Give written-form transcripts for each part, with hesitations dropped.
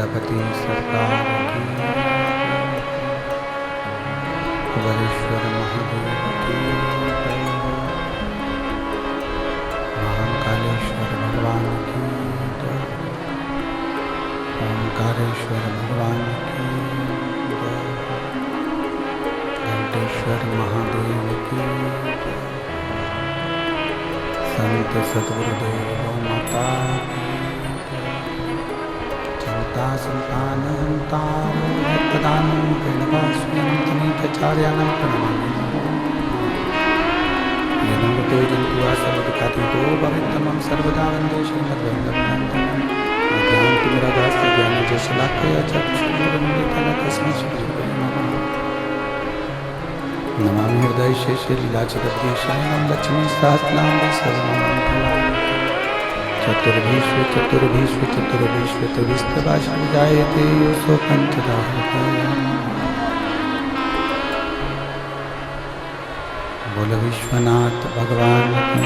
गणपति सरकार की, कुबेरेश्वर महादेव की, महाकालेश्वर भगवान की, ओंकारेश्वर भगवान की, घंटेश्वर महादेव की, संत सद्गुरुदेव माता की, चिंता संतानहंतारो भक्तदानं प्रणवास्म्यन्तनीचार्याणां प्रणमामि। जनमृतो जन्तुः सर्वदुःखातीतो भवेत्तमं सर्वदा वन्दे श्रीमद्वेङ्कटनाथं। अज्ञानतिमिरागास्य ज्ञानजशलाकया चक्षुरुन्मिलितं तस्मै श्रीगुरवे नमः। नमामि हृदय शेषे लीलाचलद्वेषायणं लक्ष्मीसहस्रनाम सर्वमङ्गलानि। चतुर्भीष्व चतुर्भीष्व चतुर्भीष्व चतुर्भिस्तभाषं जायते योऽसौ पञ्चदाहृतयः। बोल विश्वनाथ भगवान की।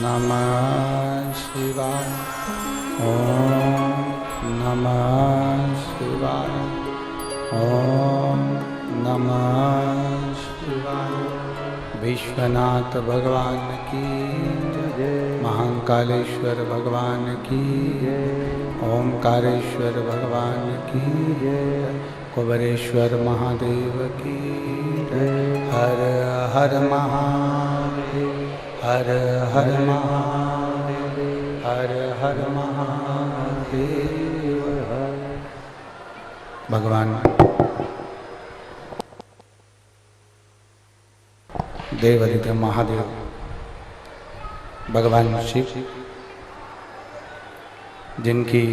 नमः शिवाय। ओम नमः शिवाय। ओम नमः शिवाय। विश्वनाथ भगवान की जय। महाकालेश्वर भगवान की जय। ओमकारेश्वर भगवान की जय। कुबेरेश्वर महादेव की जय। हर हर महादेव। हर हर महादेव। हर हर महादेव। भगवान देवाधिदेव महादेव भगवान शिव, जिनकी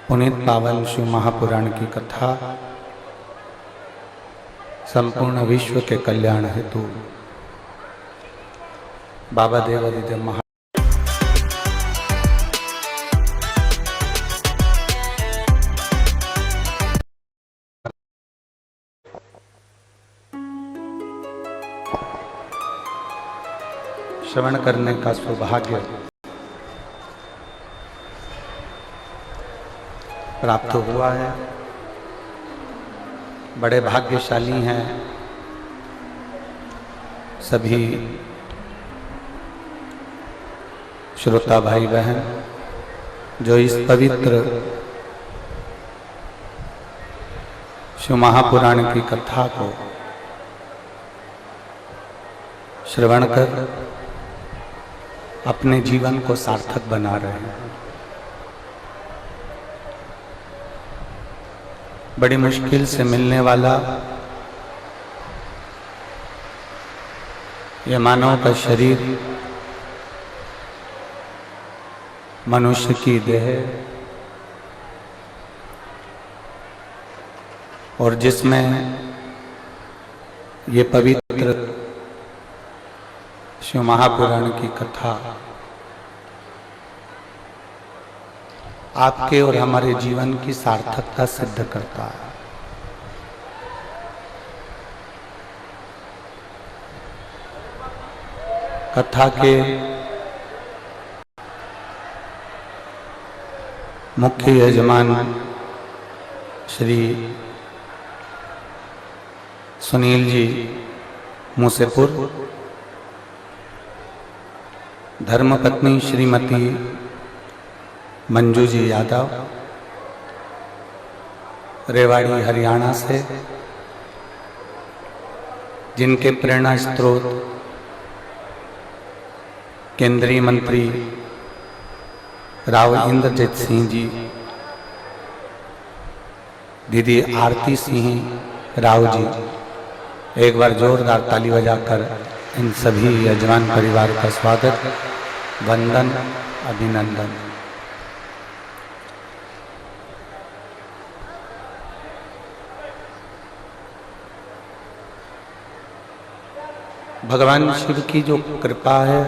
पुनीत पावन शिव महापुराण की कथा संपूर्ण विश्व के कल्याण हेतु बाबा देवाधिदेव महा श्रवण करने का सौभाग्य प्राप्त हुआ है। बड़े भाग्यशाली हैं सभी श्रोता भाई बहन जो इस पवित्र शिव महापुराण की कथा को श्रवण कर अपने जीवन को सार्थक बना रहे हैं। बड़ी मुश्किल से मिलने वाला यह मानव का शरीर, मनुष्य की देह, और जिसमें ये पवित्र शिव महापुराण की कथा आपके और हमारे जीवन की सार्थकता सिद्ध करता है। कथा के मुख्य यजमान श्री सुनील जी मूसेपुर, धर्मपत्नी श्रीमती मंजू जी यादव रेवाड़ी हरियाणा से, जिनके प्रेरणा स्रोत केंद्रीय मंत्री राव इंद्रजीत सिंह जी, दीदी आरती सिंह राव जी। एक बार जोरदार ताली बजाकर इन सभी यजमान परिवार का स्वागत, वंदन, अभिनंदन। भगवान शिव की जो कृपा है,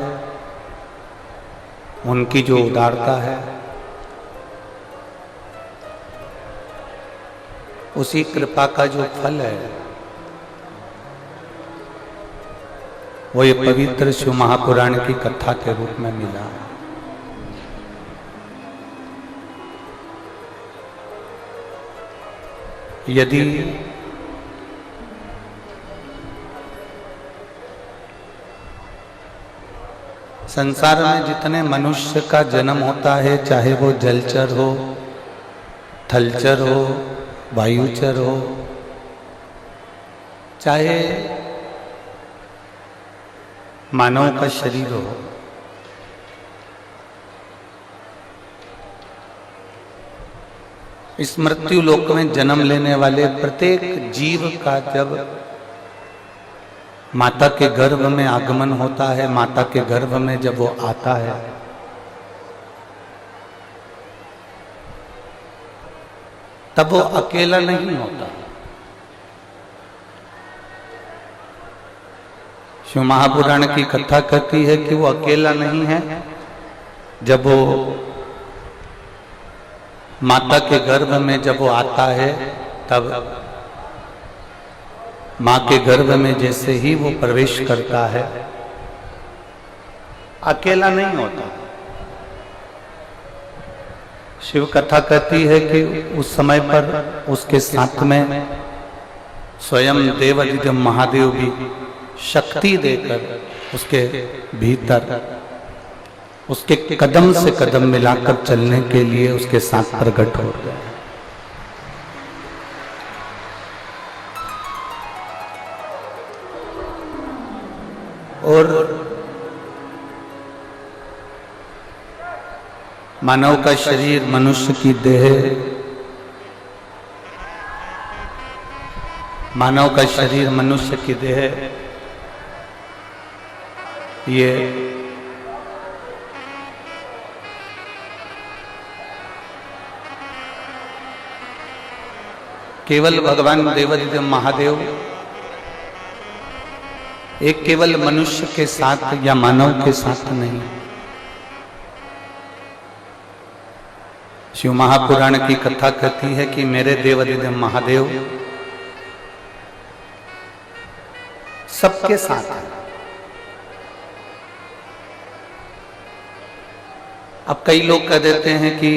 उनकी जो उदारता है, उसी कृपा का जो फल है वो ये पवित्र शिव महापुराण की कथा के रूप में मिला। यदि संसार में जितने मनुष्य का जन्म होता है, चाहे वो जलचर हो, थलचर हो, वायुचर हो, चाहे मानव का शरीर हो, इस मृत्यु लोक में जन्म लेने वाले प्रत्येक जीव का जब माता के गर्भ में आगमन होता है, माता के गर्भ में जब वो आता है, तब वो अकेला नहीं होता। शिव महापुराण की कथा कहती है कि वो अकेला नहीं है। जब वो माता के गर्भ में जब वो आता है, तब माँ के गर्भ में जैसे ही वो प्रवेश करता है, अकेला नहीं होता। शिव कथा कहती है कि उस समय पर उसके साथ में स्वयं देवादिदेव महादेव भी शक्ति देकर उसके भीतर उसके कदम से कदम मिलाकर चलने के लिए उसके साथ प्रकट हो गए। और मानव का शरीर, मनुष्य की देह, मानव का शरीर, मनुष्य की देह, ये केवल भगवान देवादिदेव महादेव एक केवल मनुष्य के साथ या मानव के साथ नहीं, शिव महापुराण की कथा कहती है कि मेरे देवादिदेव महादेव सबके साथ है। अब कई लोग कह देते हैं कि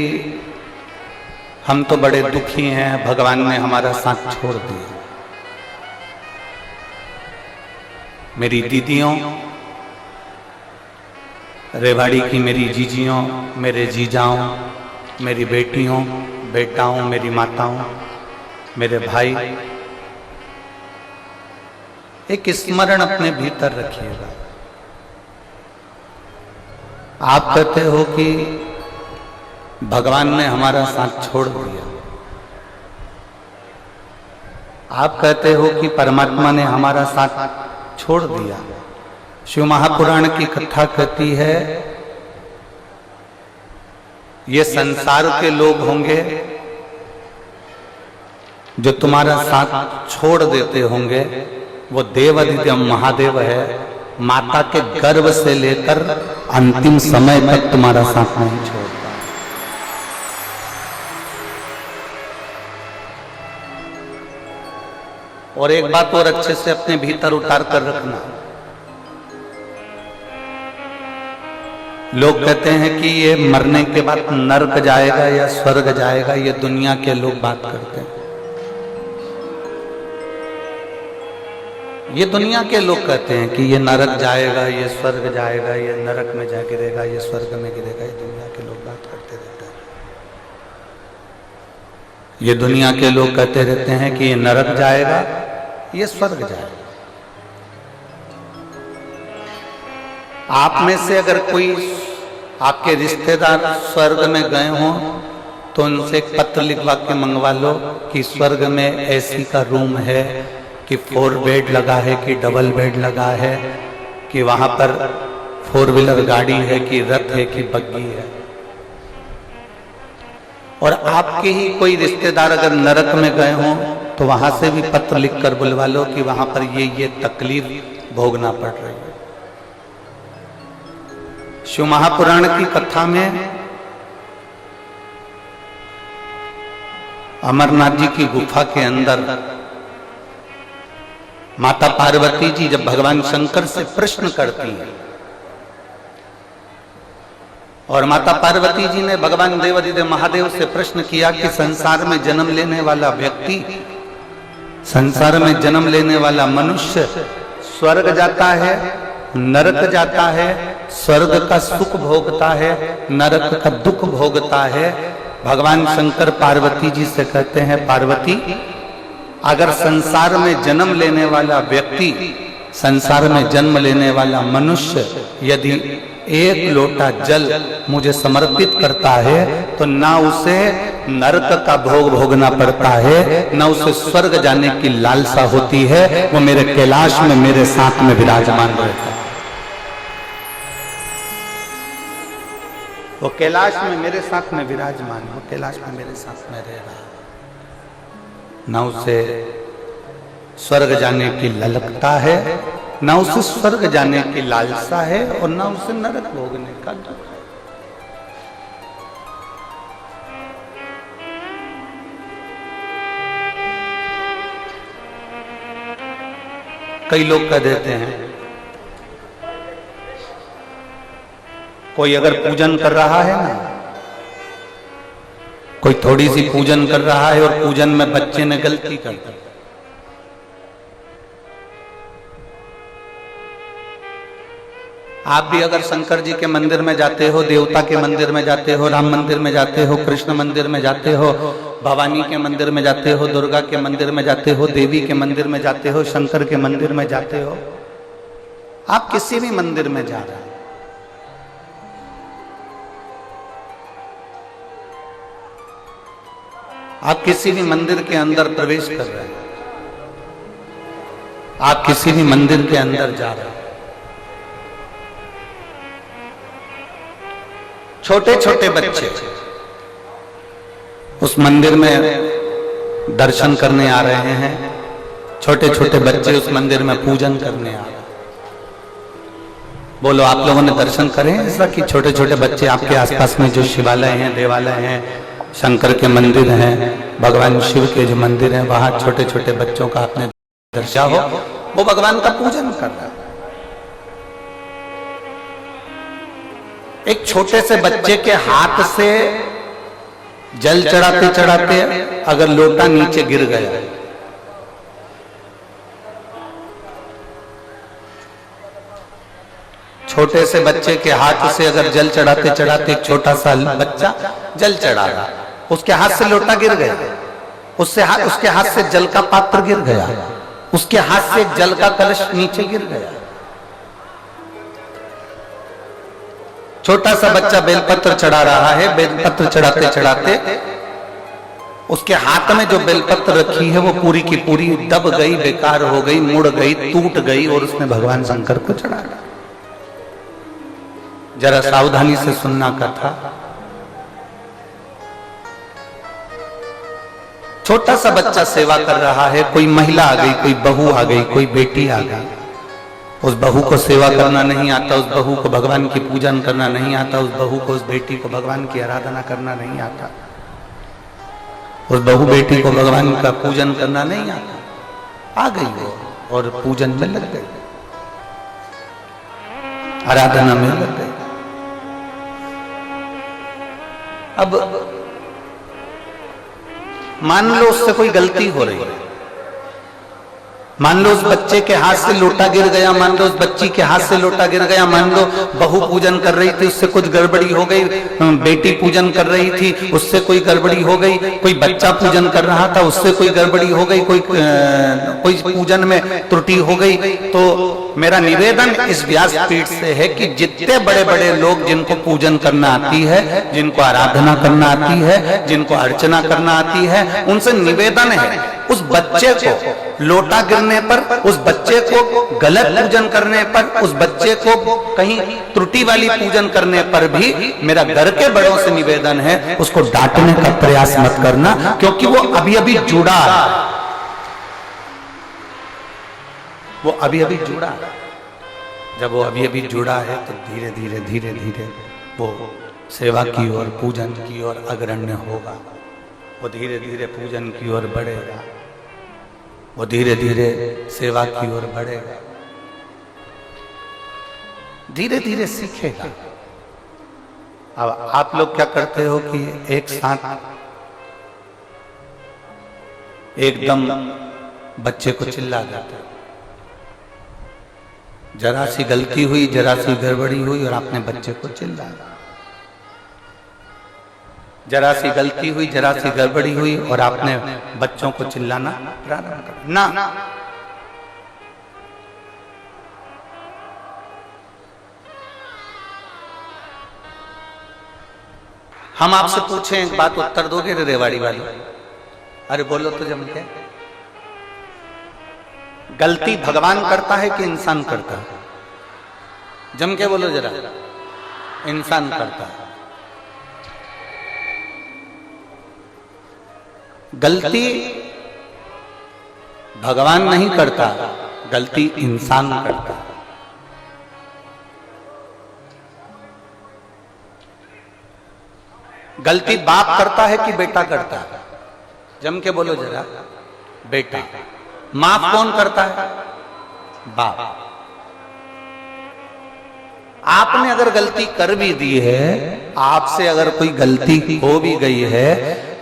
हम तो बड़े दुखी हैं, भगवान ने हमारा साथ छोड़ दिया। मेरी दीदियों, रेवाड़ी की मेरी जीजियों, मेरे जीजाओं, मेरी बेटियों, बेटाओं, मेरी माताओं, मेरे भाई, एक स्मरण अपने भीतर रखिएगा। आप कहते हो कि भगवान ने हमारा साथ छोड़ दिया, आप कहते हो कि परमात्मा ने हमारा साथ छोड़ दिया। शिव महापुराण की कथा कहती है ये संसार के लोग होंगे जो तुम्हारा साथ छोड़ देते होंगे, वो देवादिदेव महादेव है, माता के गर्भ से लेकर अंतिम समय तक तुम्हारा साथ नहीं छोड़ता। और एक बात और अच्छे से अपने भीतर उतार कर रखना, लोग कहते हैं कि ये मरने के बाद नरक जाएगा या स्वर्ग जाएगा, ये दुनिया के लोग बात करते हैं। ये दुनिया के लोग कहते हैं कि ये नरक जाएगा, ये स्वर्ग जाएगा, ये नरक में जा गिरेगा, ये स्वर्ग में गिरेगा। ये दुनिया के लोग बात करते रहते हैं। ये दुनिया के लोग कहते रहते हैं कि ये नरक जाएगा, ये स्वर्ग जाएगा। आप में से अगर कोई आपके रिश्तेदार स्वर्ग में गए हों तो उनसे एक पत्र लिखवा के मंगवा लो कि स्वर्ग में एसी का रूम है, कि 4 बेड लगा है, कि डबल बेड लगा है, कि वहां पर 4 व्हीलर गाड़ी है, कि रथ है, कि बग्गी है। और आपके ही कोई रिश्तेदार अगर नरक में गए हों तो वहां से भी पत्र लिखकर बुलवा लो कि वहां पर ये तकलीफ भोगना पड़ रही है। शिव महापुराण की कथा में अमरनाथ जी की गुफा के अंदर माता पार्वती जी जब भगवान शंकर से प्रश्न करती हैं, और माता पार्वती जी ने भगवान देवादिदेव महादेव से प्रश्न किया कि संसार में जन्म लेने वाला व्यक्ति, संसार में जन्म लेने वाला मनुष्य स्वर्ग जाता है, नरक जाता है, स्वर्ग का सुख भोगता है, नरक का दुख भोगता है। भगवान शंकर पार्वती जी से कहते हैं, पार्वती अगर संसार में जन्म लेने वाला व्यक्ति, संसार में जन्म लेने वाला मनुष्य यदि 1 लोटा जल मुझे समर्पित करता है तो ना उसे नरक का भोग भोगना पड़ता है, ना उसे स्वर्ग जाने की लालसा होती है। वो मेरे कैलाश में मेरे साथ में विराजमान रहता है, वो कैलाश में मेरे साथ में विराजमान, वो कैलाश में मेरे साथ में रह रहा है। ना उसे स्वर्ग जाने की ललकता है, ना उसे स्वर्ग जाने की लालसा है, और ना उसे नरक भोगने का दुख है। कई लोग कह देते हैं कोई अगर पूजन कर रहा है ना, कोई थोड़ी सी पूजन कर रहा है और पूजन में बच्चे ने गलती कर दी, आप भी अगर शंकर जी के मंदिर में जाते हो, देवता के मंदिर में जाते हो, राम मंदिर में जाते हो, कृष्ण मंदिर में जाते हो, भवानी के मंदिर में जाते हो, दुर्गा के मंदिर में जाते हो, देवी के मंदिर में जाते हो, शंकर के मंदिर में जाते हो, आप किसी भी मंदिर में जा रहे हैं, आप किसी भी मंदिर के अंदर प्रवेश कर रहे हैं, आप किसी भी मंदिर के अंदर जा रहे हैं, छोटे छोटे बच्चे उस मंदिर में दर्शन करने आ रहे हैं, छोटे छोटे बच्चे उस मंदिर में पूजन करने आ रहे हैं। बोलो, आप लोगों ने दर्शन करे ऐसा कि छोटे छोटे बच्चे आपके आसपास में जो शिवालय हैं, देवालय हैं, शंकर के मंदिर हैं, भगवान शिव के जो मंदिर हैं, वहां छोटे छोटे बच्चों का आपने दर्शन हो, वो भगवान का पूजन कर रहा है। एक छोटे से बच्चे के हाथ से जल चढ़ाते चढ़ाते अगर लोटा नीचे गिर गया, छोटे से बच्चे के हाथ से अगर जल चढ़ाते चढ़ाते एक छोटा सा बच्चा जल चढ़ा रहा, उसके हाथ से लोटा गिर गया, उसके हाथ से जल का पात्र गिर गया, उसके हाथ से जल का कलश नीचे गिर गया। छोटा सा बच्चा बेलपत्र चढ़ा रहा है, बेलपत्र चढ़ाते चढ़ाते उसके हाथ में जो बेलपत्र रखी है वो पूरी की पूरी दब गई, बेकार हो गई, मुड़ गई, टूट गई और उसने भगवान शंकर को चढ़ा दिया। जरा सावधानी से सुनना कथा। छोटा सा बच्चा सेवा कर रहा है, कोई महिला आ गई, कोई बहू आ गई, कोई बेटी आ गई, उस बहू को सेवा करना नहीं आता, उस बहू को भगवान की पूजन करना नहीं आता, उस बहू को, उस बेटी को भगवान की आराधना करना नहीं आता, उस बहू बेटी को भगवान का पूजन करना नहीं आता। आ गई वो और पूजन में लग गई, आराधना में लग गई। अब मान लो उससे कोई गलती हो रही है, मान लो उस बच्चे के हाथ से लोटा गिर गया, मान लो उस बच्ची के हाथ से लोटा गिर गया, मान लो बहू पूजन कर रही थी, उससे कुछ गड़बड़ी हो गई, बेटी पूजन कर रही थी, उससे कोई गड़बड़ी हो गई, कोई बच्चा पूजन कर रहा था, उससे कोई गड़बड़ी हो गई, कोई पूजन में त्रुटि हो गई। तो मेरा निवेदन इस व्यासपीठ से है कि जितने बड़े बड़े लोग जिनको पूजन करना आती है, जिनको आराधना करना आती है, जिनको अर्चना करना आती है, उनसे निवेदन है उस बच्चे को लोटा गिरने पर, उस बच्चे को गलत पूजन करने पर, उस बच्चे को कहीं त्रुटि वाली पूजन करने पर भी मेरा घर के बड़ों से निवेदन है उसको डांटने का प्रयास मत करना, क्योंकि वो अभी अभी जुड़ा है, वो अभी अभी जुड़ा है। जब वो अभी अभी जुड़ा है तो धीरे धीरे धीरे धीरे वो सेवा की ओर, पूजन की ओर अग्रण्य होगा, वो धीरे धीरे पूजन की ओर बढ़ेगा, वो धीरे धीरे सेवा की ओर बढ़ेगा, धीरे धीरे सीखेगा। अब आप लोग क्या करते हो कि एक साथ एकदम बच्चे को चिल्ला जाते हो, जरा सी गलती हुई, जरा सी गड़बड़ी हुई और आपने बच्चे को चिल्लाया, जरा सी गलती हुई, जरा सी गड़बड़ी हुई और आपने बच्चों को चिल्लाना प्रारंभ कर ना। हम आपसे पूछें एक बात, उत्तर दोगे रे रेवाड़ी वाली? अरे बोलो तो जम के। गलती भगवान करता है कि इंसान करता है? जम के बोलो जरा। इंसान करता है। गलती भगवान नहीं करता, गलती इंसान करता है। गलती बाप करता है कि बेटा करता है? जम के बोलो जरा। बेटा। माफ कौन करता है? बाप। आपने अगर गलती कर भी दी है, आपसे अगर कोई गलती हो भी गई है,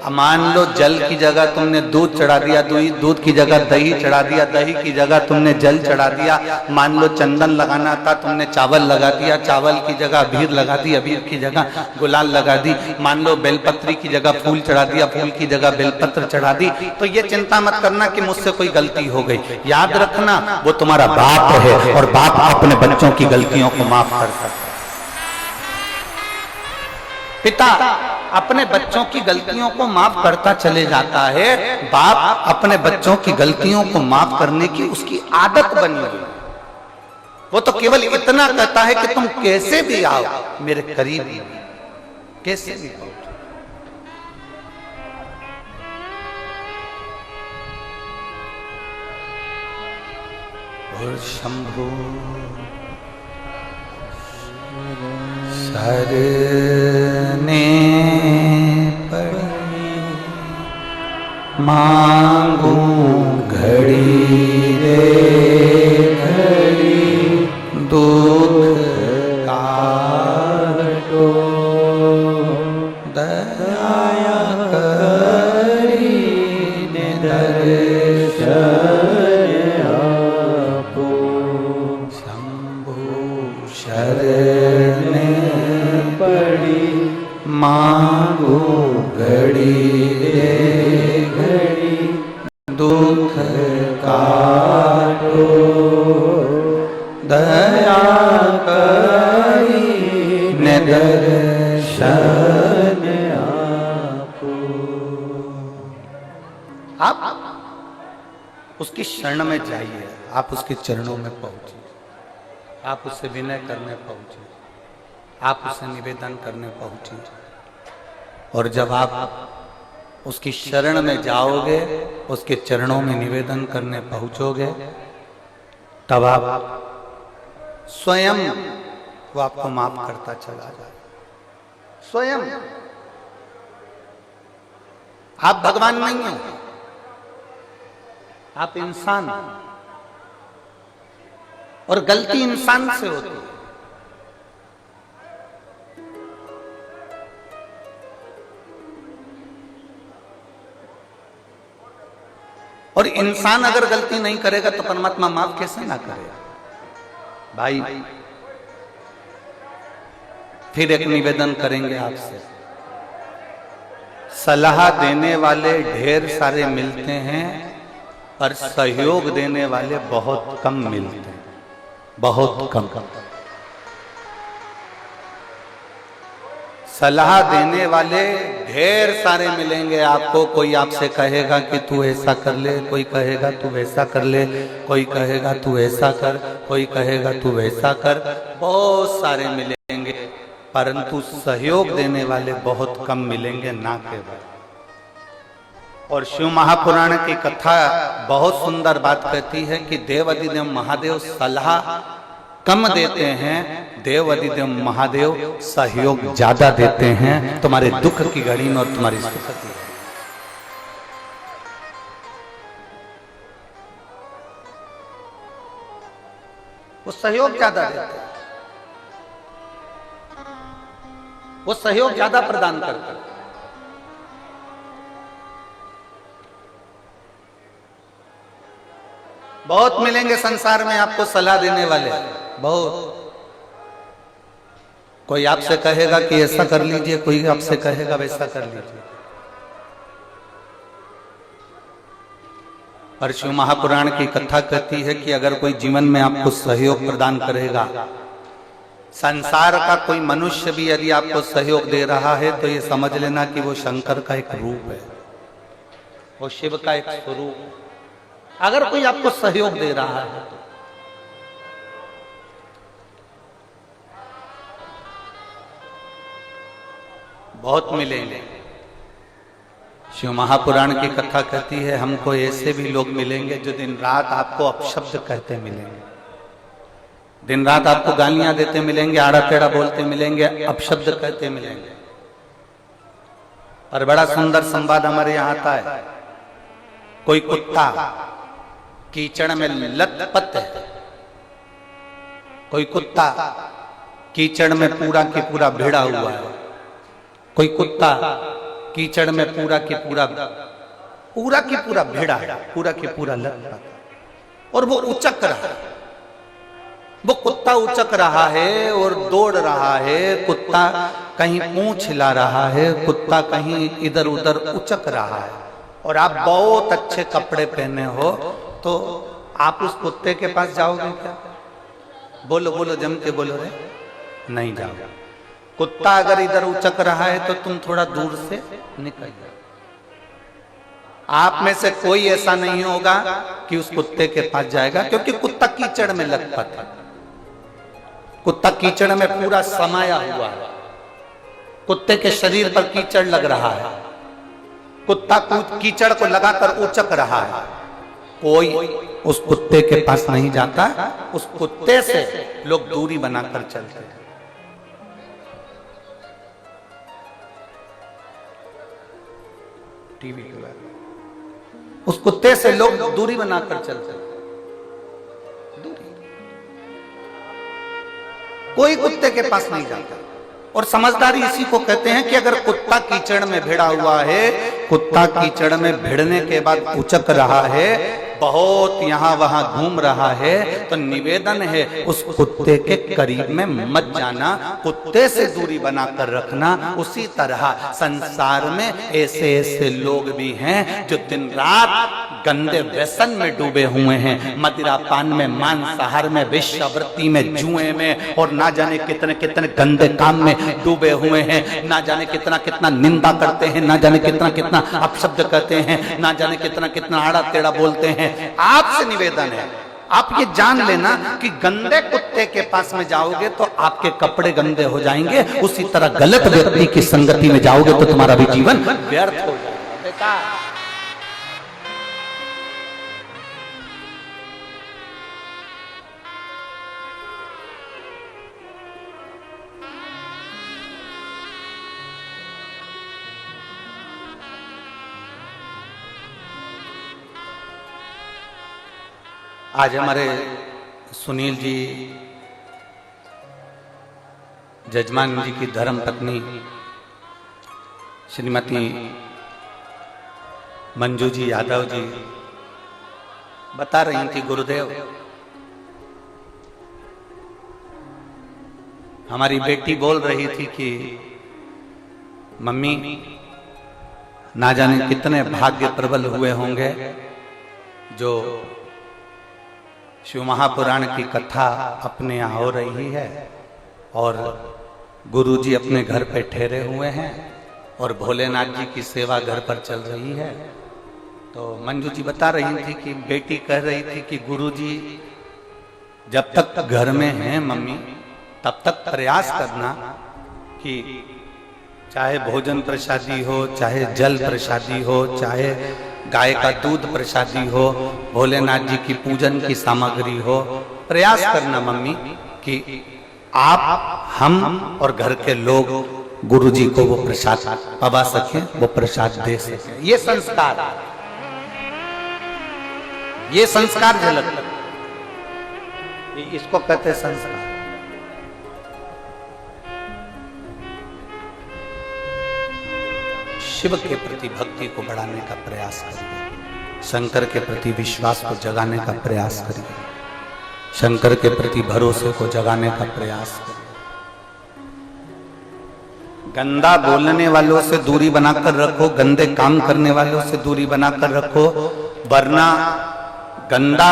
मान लो जल की जगह तुमने दूध चढ़ा दिया, दूध की जगह दही चढ़ा दिया, दही की जगह तुमने जल चढ़ा दिया, मान लो चंदन लगाना था तुमने चावल लगा दिया, चावल की जगह अबीर लगा दी, अबीर की जगह गुलाल लगा दी, मान लो बेलपत्री की जगह फूल चढ़ा दिया, फूल की जगह बेलपत्र चढ़ा दी, तो ये चिंता मत करना कि मुझसे कोई गलती हो गई। याद रखना वो तुम्हारा बाप है और बाप अपने बच्चों की गलतियों को माफ कर सकता है। पिता अपने बच्चों की गलतियों को माफ करता चले जाता है, बाप अपने बच्चों की गलतियों को माफ करने की उसकी आदत बनी हुई। वो तो केवल इतना कहता है कि तुम कैसे भी आओ मेरे करीब ही, कैसे भी आओ। और शंभु सरने पड़ी मांगू घड़ी रे घड़ी, दूध काटो दया करी ने दर्शन आपो। शंभु शरण पड़ी मांगो घड़ी रे घड़ी, दुख काटो दया करी ने दर्शन आपो। आप उसकी शरण में जाइए, आप उसके चरणों में पहुंचिए, आप उससे विनय करने पहुंचे, आप उससे निवेदन करने पहुंचे। और जब आप उसकी शरण में जाओगे, उसके चरणों में निवेदन करने पहुंचोगे, तब आप स्वयं वो आपको माफ करता चला जाए। स्वयं आप भगवान नहीं हो, आप इंसान, और गलती इंसान से होती है। और इंसान अगर गलती नहीं करेगा तो परमात्मा माफ कैसे ना करेगा। भाई फिर एक निवेदन करेंगे आपसे, सलाह देने वाले ढेर सारे मिलते हैं पर सहयोग देने वाले बहुत कम मिलते हैं, बहुत कम। सलाह देने वाले ढेर सारे मिलेंगे आपको, कोई आपसे कहेगा कि तू ऐसा कर ले, कोई कहेगा तू वैसा कर ले, कोई कहेगा तू ऐसा कर, कोई कहेगा तू वैसा कर, बहुत सारे मिलेंगे, परंतु सहयोग देने वाले बहुत कम मिलेंगे, ना केवल। और शिव महापुराण की कथा बहुत सुंदर बात कहती है कि देव अधिदेव महादेव सलाह कम देते हैं, देव अधिदेव महादेव सहयोग ज्यादा देते हैं तुम्हारे दुख की घड़ी में और तुम्हारी सुख की घड़ी। वो सहयोग ज्यादा देते हैं, वो सहयोग ज्यादा प्रदान करते हैं। बहुत मिलेंगे संसार में आपको सलाह देने वाले, बहुत। कोई आपसे कहेगा कि ऐसा कर लीजिए, कोई आपसे कहेगा वैसा कर लीजिए। पर शिव महापुराण की कथा कहती है कि अगर कोई जीवन में आपको सहयोग प्रदान करेगा, संसार का कोई मनुष्य भी यदि आपको सहयोग दे रहा है तो ये समझ लेना कि वो शंकर का एक रूप है, वो शिव का एक स्वरूप। अगर कोई आपको सहयोग दे रहा है तो बहुत मिलेंगे। शिव महापुराण की कथा कहती है हमको ऐसे भी लोग मिलेंगे जो दिन रात आपको अपशब्द कहते मिलेंगे, दिन रात आपको गालियां देते मिलेंगे, आड़ा टेढ़ा बोलते मिलेंगे, अपशब्द कहते मिलेंगे। और बड़ा सुंदर संवाद हमारे यहाँ आता है, कोई कुत्ता कीचड़ में लथपथ है, कोई कुत्ता कीचड़ में पूरा की पूरा भिड़ा हुआ है, कोई कुत्ता कीचड़ में पूरा की पूरा भिड़ा है, पूरा की पूरा लटका, और वो उचक रहा है, वो कुत्ता उचक रहा है और दौड़ रहा है, कुत्ता कहीं पूंछ हिला रहा है, कुत्ता कहीं इधर उधर उचक रहा है, और आप बहुत अच्छे कपड़े पहने हो तो आप उस कुत्ते के पास जाओगे क्या? बोलो बोलो, जम के बोलो रे, नहीं जाओगे। कुत्ता अगर इधर उचक रहा है तो तुम थोड़ा दूर से निकल जाओ। आप में से कोई ऐसा नहीं होगा कि उस कुत्ते के पास जाएगा, क्योंकि कुत्ता कीचड़ में लटपट है, कुत्ता कीचड़ में पूरा समाया हुआ है, कुत्ते के शरीर पर कीचड़ लग रहा है, कुत्ता कीचड़ को लगाकर उचक रहा है। कोई उस कुत्ते के पास नहीं जाता, उस कुत्ते से लोग दूरी बनाकर चलते हैं। टीवी के बारे में उस कुत्ते से लोग दूरी बनाकर चलते हैं, दूरी। कोई कुत्ते के पास नहीं जाता। और समझदारी इसी को कहते हैं कि अगर कुत्ता कीचड़ में भिड़ा हुआ है, कुत्ता कीचड़ में भिड़ने के बाद उचक रहा है, बहुत यहां वहां घूम रहा है, तो निवेदन है उस कुत्ते के करीब में मत जाना, कुत्ते से दूरी बनाकर रखना। उसी तरह संसार में ऐसे ऐसे लोग भी हैं जो दिन रात गंदे व्यसन में डूबे हुए हैं, मदिरापान में, मांसाहार में, वेश्यावृत्ति में, जुए में, और ना जाने कितने कितने गंदे काम में डूबे हुए हैं, ना जाने कितना कितना निंदा करते हैं, ना जाने कितना कितना अपशब्द कहते हैं, ना जाने कितना कितना आड़ा टेढ़ा बोलते हैं। आपसे निवेदन है, आप ये जान लेना कि गंदे कुत्ते के पास में जाओगे तो आपके कपड़े गंदे हो जाएंगे, उसी तरह गलत व्यक्ति की संगति में जाओगे तो तुम्हारा भी जीवन व्यर्थ हो जाएगा। बेकार। आज हमारे सुनील जी, जजमान जी की धर्म पत्नी श्रीमती मंजू जी यादव जी बता रही थी, गुरुदेव हमारी बेटी बोल रही थी कि मम्मी ना जाने कितने भाग्य प्रबल हुए होंगे जो शिव महापुराण की कथा अपने यहाँ हो रही है और गुरुजी अपने घर पे ठहरे हुए हैं और भोलेनाथ जी की सेवा घर पर चल रही है। तो मंजू जी बता रही थी कि बेटी कह रही थी कि गुरुजी जब तक घर में हैं मम्मी, तब तक प्रयास करना कि चाहे भोजन प्रसादी हो, चाहे जल प्रसादी हो, चाहे गाय का दूध प्रसादी हो, भोलेनाथ जी की पूजन की सामग्री हो, प्रयास करना मम्मी कि आप, हम और घर के लोग गुरु जी को वो प्रसाद पवा सकें, वो प्रसाद दे सकें। ये संस्कार, ये संस्कार झलक, इसको कहते संस्कार। शिव के प्रति भक्ति को बढ़ाने का प्रयास करिए, शंकर के प्रति विश्वास को जगाने का प्रयास करिए, शंकर के प्रति भरोसे को जगाने का प्रयास करिए। गंदा बोलने वालों से दूरी बनाकर रखो, गंदे काम करने वालों से दूरी बनाकर रखो, वरना गंदा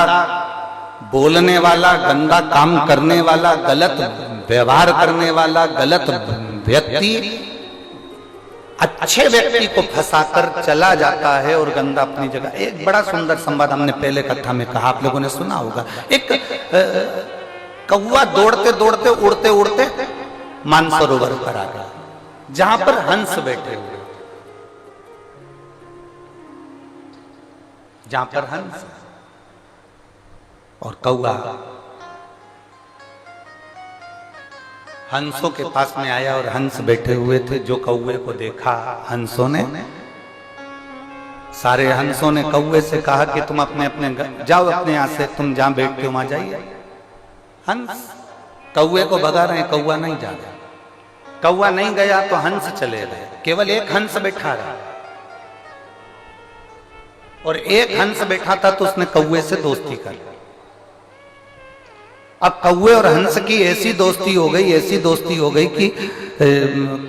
बोलने वाला, गंदा काम करने वाला, गलत व्यवहार करने वाला, गलत व्यक्ति अच्छे व्यक्ति को फंसाकर चला जाता है और गंदा अपनी जगह। एक बड़ा सुंदर संवाद हमने पहले कथा में कहा, आप लोगों ने सुना होगा। एक कौवा दौड़ते दौड़ते उड़ते उड़ते मानसरोवर पर आ गया, जहां पर हंस बैठे हुए, जहां पर हंस और कौवा हंसों के पास में आया और हंस बैठे हुए थे। जो कौवे को देखा हंसों ने, सारे हंसों ने कौवे से कहा कि तुम अपने अपने जाओ, अपने यहां से तुम जहां बैठते हो वहां जाइए। हंस कौवे को भगा रहे हैं, कौवा नहीं जा रहा। कौवा नहीं गया तो हंस चले गए, केवल एक हंस बैठा रहा, और एक हंस बैठा था तो उसने कौवे से दोस्ती कर ली। अब कौवे और हंस की ऐसी दोस्ती हो गई, ऐसी दोस्ती हो गई कि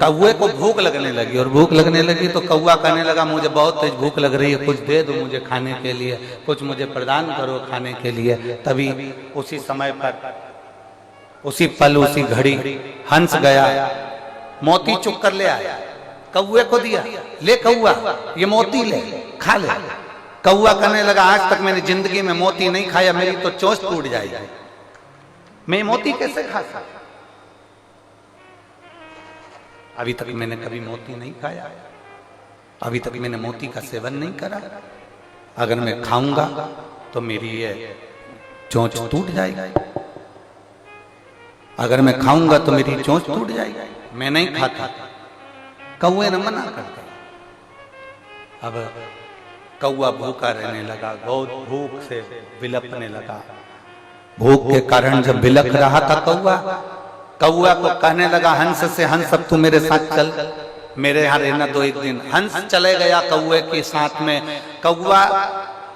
कौवे को भूख लगने लगी, और भूख लगने लगी तो कौवा कहने लगा मुझे बहुत तेज भूख लग रही है, कुछ दे दो मुझे खाने के लिए, कुछ मुझे प्रदान करो खाने के लिए। तभी उसी समय पर, उसी पल, उसी घड़ी हंस गया, मोती चुग कर ले आया, कौवे को दिया, ले कौवा ये मोती ले, खा ले। कौवा कहने लगा आज तक मैंने जिंदगी में मोती नहीं खाया, मेरी तो चोंच टूट जाएगी, मैं मोती कैसे खा सकता? अभी तक मैंने कभी मोती नहीं खाया, अभी तक मैंने मोती का सेवन नहीं करा, अगर मैं खाऊंगा तो मेरी ये चोंच टूट जाएगी, अगर मैं खाऊंगा तो मेरी चोंच टूट जाएगी, मैं नहीं खाता। कौवे ने मना कर दिया। अब कौवा भूखा रहने लगा, बहुत भूख से विलपने लगा। भूख के कारण जब बिलख रहा था कौवा को कहने लगा हंस से, हंस अब तू मेरे साथ चल, मेरे यहाँ रहना दो एक दिन। हंस चले गया कौवे के साथ में। कौवा,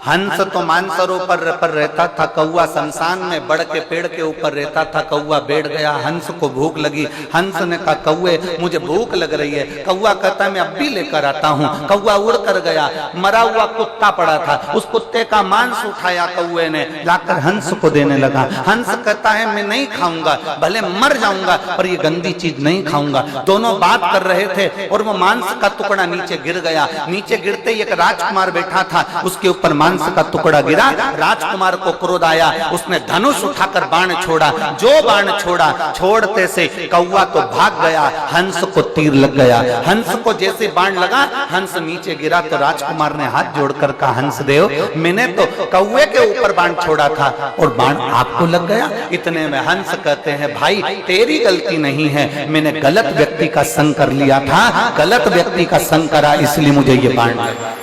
हंस तो मानसरोवर पर रहता था, कौवा शमशान में बड़ के पेड़ के ऊपर रहता था। कौवा बैठ गया, हंस को भूख लगी। हंस ने कहा कौवे मुझे भूख लग रही है। कौवा कहता है मैं अब भी लेकर आता हूँ। कौवा उड़ कर गया, मरा हुआ कुत्ता पड़ा था, उस कुत्ते का मांस उठाया कौवे ने, लाकर हंस को देने लगा। हंस कहता है मैं नहीं खाऊंगा, भले मर जाऊंगा पर ये गंदी चीज नहीं खाऊंगा। दोनों बात कर रहे थे और वो मांस का टुकड़ा नीचे गिर गया। नीचे गिरते ही एक राजकुमार बैठा था, उसके ऊपर मांस का टुकड़ा गिरा। राजकुमार को क्रोध आया, उसने धनुष उठाकर बाण छोड़ा। जो बाण छोड़ा, छोड़ते से कौवा तो भाग गया, हंस को तीर लग गया। हंस को जैसे बाण लगा, हंस नीचे गिरा तो राजकुमार ने हाथ जोड़कर कहा हंस देव, मैंने तो कौवे के ऊपर बाण छोड़ा था और बाण आपको लग गया। इतने में हंस कहते हैं भाई तेरी गलती नहीं है, मैंने गलत व्यक्ति का संग कर लिया था, गलत व्यक्ति का संग करा इसलिए मुझे ये बाण लगा।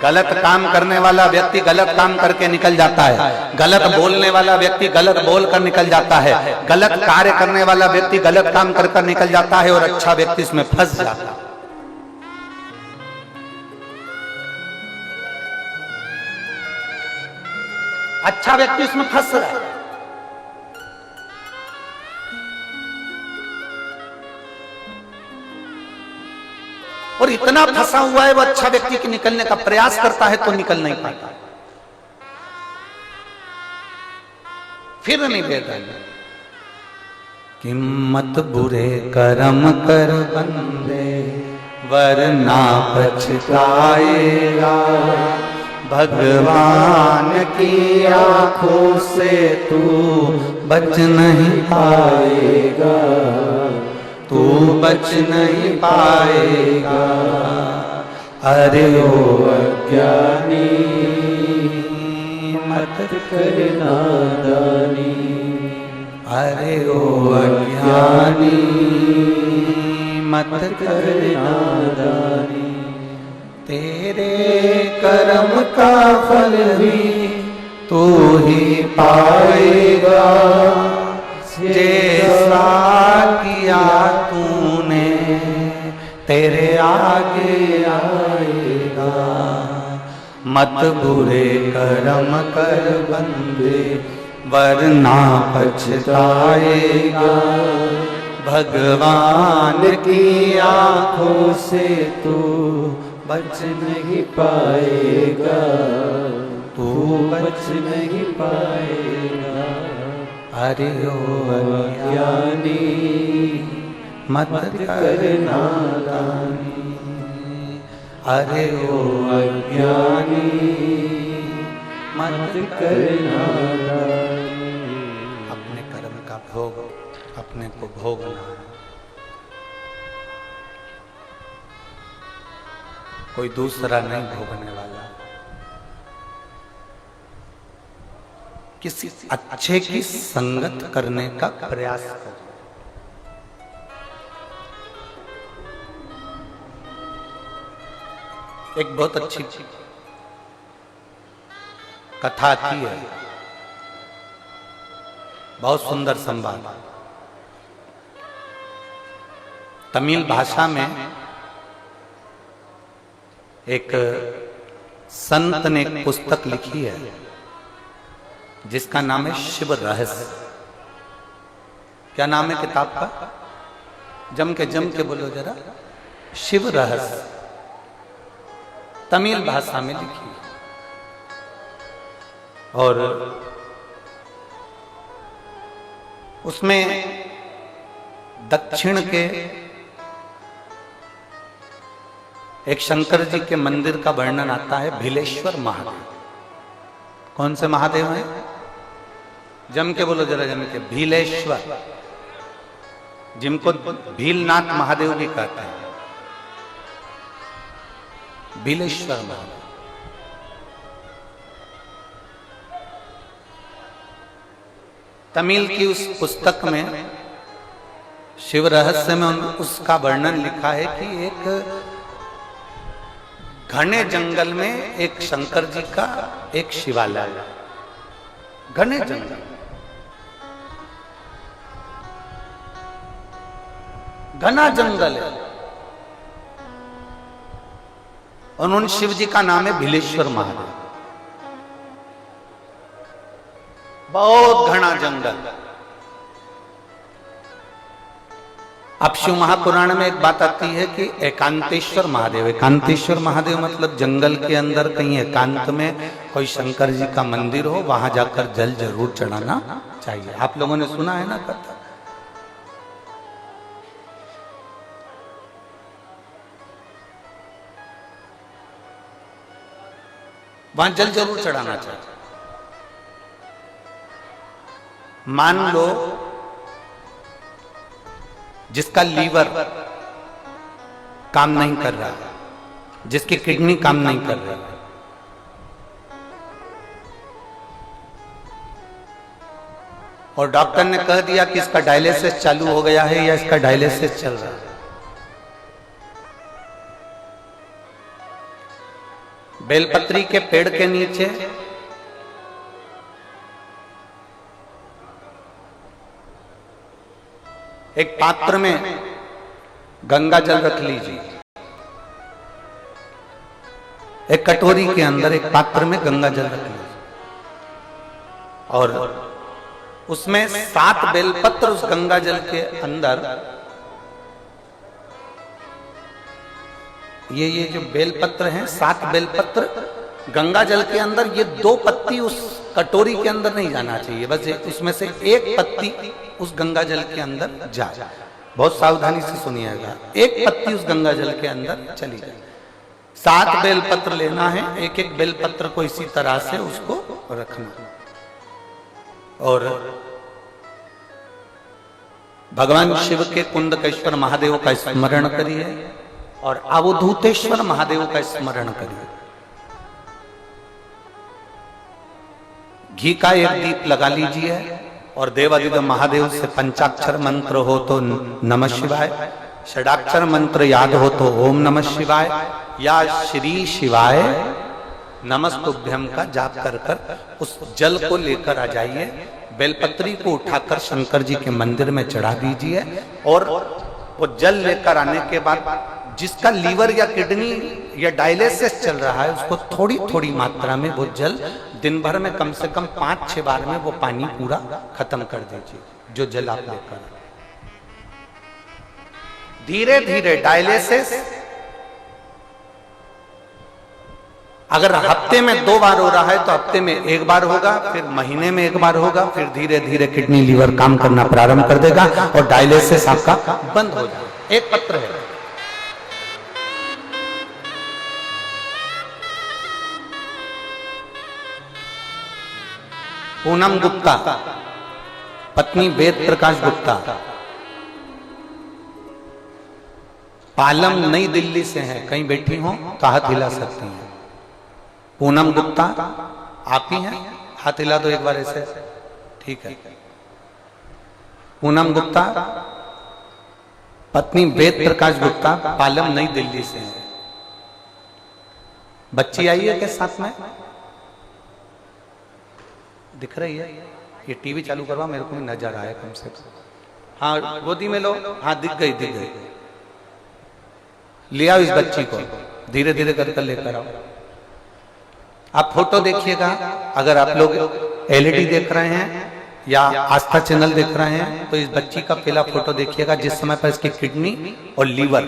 गलत काम करने वाला व्यक्ति गलत काम करके निकल जाता है, गलत बोलने वाला व्यक्ति गलत बोलकर निकल जाता है, गलत कार्य करने वाला व्यक्ति गलत काम कर निकल जाता है, और अच्छा व्यक्ति इसमें फंस जाता है। अच्छा व्यक्ति इसमें फंस रहा है। और इतना फंसा हुआ है वो अच्छा व्यक्ति की निकलने का प्रयास करता है तो निकल नहीं पाता, फिर नहीं देता। किम्मत बुरे कर्म कर बंदे वरना पछताएगा, भगवान की आंखों से तू बच नहीं पाएगा, तू बच नहीं पाएगा। अरे ओ अज्ञानी मत कर नादानी, अरे ओ अज्ञानी मत कर नादानी। तेरे कर्म का फल भी तू ही पाएगा, जैसा किया तूने तेरे आगे आएगा। मत बुरे कर्म कर बंदे वरना पछताएगा, भगवान की आंखों से तू बच नहीं पाएगा, तू बच नहीं पाएगा। अरे ओ अज्ञानी मत कर नादानी, अरे ओ अज्ञानी मत कर नादानी। अपने कर्म का भोग अपने को भोगना है, कोई दूसरा नहीं भोगने वाला। किसी अच्छे की संगत करने का प्रयास करें। एक बहुत अच्छी कथा थी है, बहुत सुंदर संवाद। तमिल भाषा में एक संत ने एक पुस्तक लिखी है जिसका नाम है शिव रहस्य। क्या नाम है किताब का? जम के बोलो जरा। शिव रहस्य, तमिल भाषा में लिखी है। और उसमें दक्षिण के एक शंकर जी के मंदिर का वर्णन आता है, भीलेश्वर महादेव। कौन से महादेव हैं? जम के बोलो जरा, जम के। भीलेश्वर, जिनको भीलनाथ महादेव भी कहते हैं, भीलेश्वर महादेव। तमिल की उस पुस्तक में, शिव रहस्य में, उसका वर्णन लिखा है कि एक घने जंगल में एक शंकर जी का एक शिवालय, घने जंगल, घना जंगल है, और उन शिव जी का नाम है भीलेश्वर महादेव। बहुत घना जंगल। अब शिव महापुराण में एक बात आती है कि एकांतेश्वर महादेव, एकांतेश्वर महादेव मतलब जंगल के अंदर कहीं एकांत में कोई शंकर जी का मंदिर हो, वहां जाकर जल जरूर चढ़ाना चाहिए। आप लोगों ने सुना है ना कथा? वहां जल जरूर चढ़ाना चाहिए। मान लो जिसका लीवर काम नहीं कर रहा है, जिसकी किडनी काम नहीं कर रही है, और डॉक्टर ने कह दिया कि इसका डायलिसिस चालू हो गया है या इसका डायलिसिस चल रहा है। बेलपत्री के पेड़ के नीचे एक पात्र में गंगा जल रख लीजिए, एक कटोरी के अंदर एक पात्र में गंगा जल रख लीजिए, और उसमें 7 बेलपत्र उस गंगा जल के अंदर, ये जो बेलपत्र हैं, 7 बेलपत्र गंगा जल के अंदर, ये 2 पत्ती उस कटोरी के अंदर नहीं जाना चाहिए, बस उसमें से 1 पत्ती उस गंगा जल के अंदर जाए। बहुत सावधानी से सुनिएगा। 1 पत्ती उस गंगा जल के अंदर चली जाए। 7 बेलपत्र लेना है, एक एक बेलपत्र को इसी तरह से उसको रखना, और भगवान शिव के कुंडकेश्वर महादेव का स्मरण करिए और अवधूतेश्वर महादेव का स्मरण करिए। घी का एक दीप लगा लीजिए और देवादिदेव महादेव से पंचाक्षर मंत्र हो तो नमः शिवाय, षडाक्षर मंत्र याद हो तो ओम नमः शिवाय या श्री शिवाय नमस्तुभ्यम का जाप कर कर उस जल को लेकर आ जाइए। बेलपत्री को उठाकर शंकर जी के मंदिर में चढ़ा दीजिए, और वो जल लेकर आने के बाद जिसका लीवर या किडनी या डायलिसिस चल रहा है उसको थोड़ी थोड़ी मात्रा में वो जल दिन भर में कम से कम 5-6 बार में वो पानी पूरा खत्म कर दीजिए, जो जल आप लेकर। धीरे धीरे डायलिसिस अगर हफ्ते में 2 बार हो रहा है तो हफ्ते में 1 बार होगा, फिर महीने में 1 बार होगा, फिर धीरे धीरे किडनी लीवर काम करना प्रारंभ कर देगा और डायलिसिस आपका बंद हो जाएगा। एक पत्र है, पूनम गुप्ता, पत्नी वेद प्रकाश गुप्ता, पालम नई दिल्ली से हैं। कहीं बैठी हो तो हाथ हिला सकती हैं। पूनम गुप्ता आप ही हैं? हाथ हिला दो एक बार ऐसे, ठीक है। पूनम गुप्ता, पत्नी वेद प्रकाश गुप्ता, पालम नई दिल्ली से हैं। बच्ची आई है के साथ में? दिख रही है? ये टीवी चालू करवा, मेरे को भी नजर आया कम से कम। हाँ गोदी में लो, हाँ दिख गई दिख गई। ले आओ इस बच्ची को, धीरे धीरे कर कर लेकर आओ। आप फोटो देखिएगा, अगर आप लोग एलईडी देख रहे हैं या आस्था चैनल देख रहे हैं तो इस बच्ची का पहला फोटो देखिएगा जिस समय पर इसकी किडनी और लीवर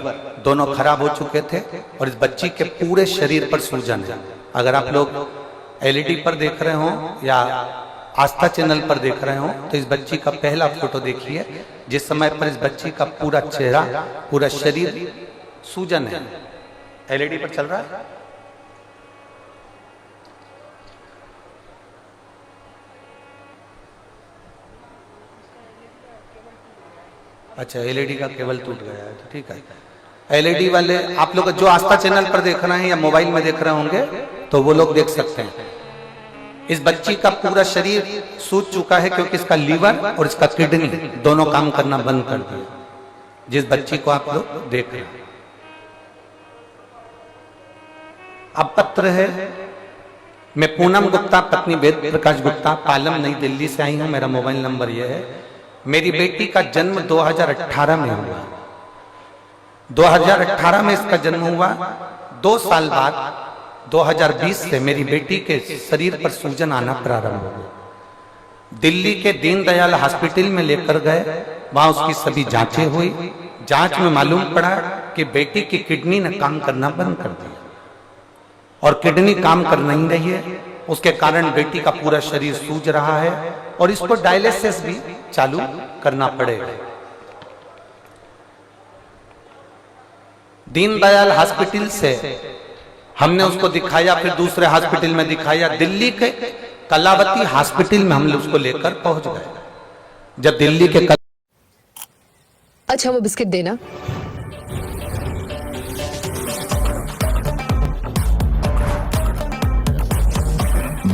दोनों खराब हो चुके थे और इस बच्ची के पूरे शरीर पर सूजन है। अगर आप लोग एलईडी पर देख रहे हो या आस्था चैनल पर देख रहे हो तो इस बच्ची का पहला फोटो देखिए जिस समय पर इस बच्ची का पूरा चेहरा पूरा शरीर सूजन है। एलईडी पर चल रहा है। अच्छा एलईडी का केबल टूट गया है तो ठीक है। एलईडी वाले आप लोग जो आस्था चैनल पर देख रहे हैं या मोबाइल में देख रहे होंगे तो वो लोग देख सकते हैं। इस बच्ची का पूरा शरीर सूज चुका है क्योंकि इसका लीवर और इसका किडनी दोनों काम करना बंद कर दिए। जिस बच्ची को आप लोग देख रहे हैं अब पत्र है। मैं पूनम गुप्ता पत्नी वेद प्रकाश गुप्ता पालम नई दिल्ली से आई हूं। मेरा मोबाइल नंबर यह है। मेरी बेटी का जन्म 2018 में हुआ। 2018 में इसका जन्म हुआ। 2 साल बाद 2020 से मेरी बेटी के शरीर पर सूजन आना प्रारंभ हो गई। दिल्ली के दीनदयाल हॉस्पिटल में लेकर गए, वहां उसकी सभी जांचें हुई। जांच में मालूम पड़ा कि बेटी की किडनी ने काम करना बंद कर दिया और किडनी काम कर नहीं रही है। उसके कारण बेटी का पूरा शरीर सूज रहा है और इसको डायलिसिस भी चालू करना पड़ेगा। दीनदयाल हॉस्पिटल से हमने उसको दिखाया, फिर दूसरे हॉस्पिटल में दिखाया। दिल्ली के कलावती हॉस्पिटल में हम उसको लेकर पहुंच गए। जब दिल्ली के अच्छा वो बिस्किट देना।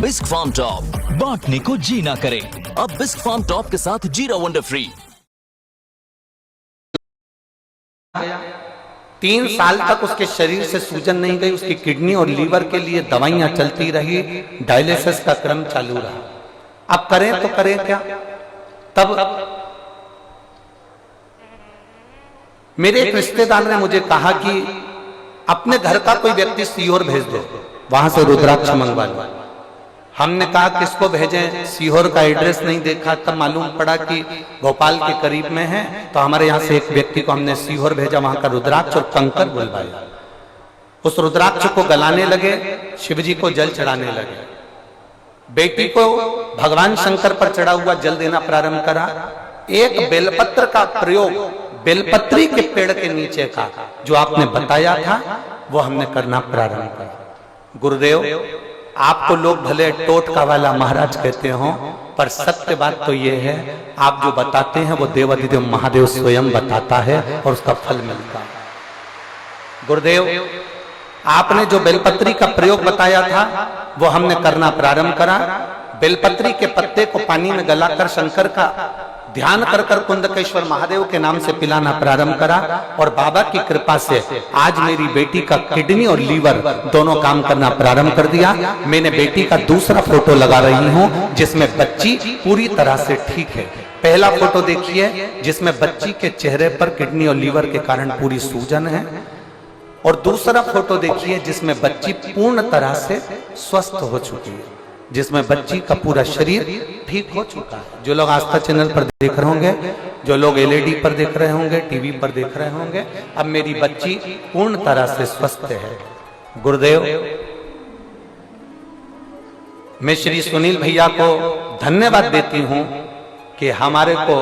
बिस्क फार्म टॉप, बांटने को जीना करें। अब बिस्क फार्म टॉप के साथ जीरा वंडर फ्री। 3 साल तक उसके शरीर से सूजन नहीं गई। उसकी किडनी और लीवर के लिए दवाइयां चलती रही, डायलिसिस का क्रम चालू रहा। अब करें तो करें क्या। तब मेरे एक रिश्तेदार ने मुझे कहा कि अपने घर का कोई व्यक्ति सीहोर भेज दो, वहां से रुद्राक्ष मंगवा लो। हमने कहा किसको भेजें, सीहोर का एड्रेस नहीं देखा। तब मालूम पड़ा कि भोपाल के करीब में है। तो हमारे यहाँ से एक व्यक्ति को हमने सीहोर भेजा, वहां का रुद्राक्ष और कंकर बुलवाया। उस रुद्राक्ष को गलाने लगे, शिवजी को जल चढ़ाने लगे। बेटी को भगवान शंकर पर चढ़ा हुआ जल देना प्रारंभ करा। एक बेलपत्र का प्रयोग बेलपत्री के पेड़ के नीचे का जो आपने बताया था वो हमने करना प्रारंभ करा। गुरुदेव आपको लोग भले टोटका वाला महाराज कहते हो, पर सत्य बात तो ये है आप जो बताते हैं वो देवाधिदेव महादेव स्वयं बताता है और उसका फल मिलता है। गुरुदेव आपने जो बेलपत्री का प्रयोग बताया था वो हमने करना प्रारंभ करा। बेलपत्री के पत्ते को पानी में गलाकर शंकर का ध्यान कर कर कुंदकेश्वर महादेव के नाम से पिलाना प्रारंभ करा और बाबा की कृपा से आज मेरी बेटी का किडनी और लीवर दोनों काम करना प्रारंभ कर दिया। मैंने बेटी का दूसरा फोटो लगा रही हूं जिसमें बच्ची पूरी तरह से ठीक है। पहला फोटो देखिए जिसमें बच्ची के चेहरे पर किडनी और लीवर के कारण पूरी सूजन है और दूसरा फोटो देखिए जिसमें बच्ची पूर्ण तरह से स्वस्थ हो चुकी है, जिसमें बच्ची का पूरा शरीर ठीक हो चुका है। जो लोग आस्था चैनल पर देख रहे होंगे, जो लोग एलईडी पर देख रहे होंगे, टीवी पर देख रहे होंगे, अब मेरी बच्ची पूर्ण तरह से स्वस्थ है। गुरुदेव मैं श्री सुनील भैया को धन्यवाद देती हूं कि हमारे को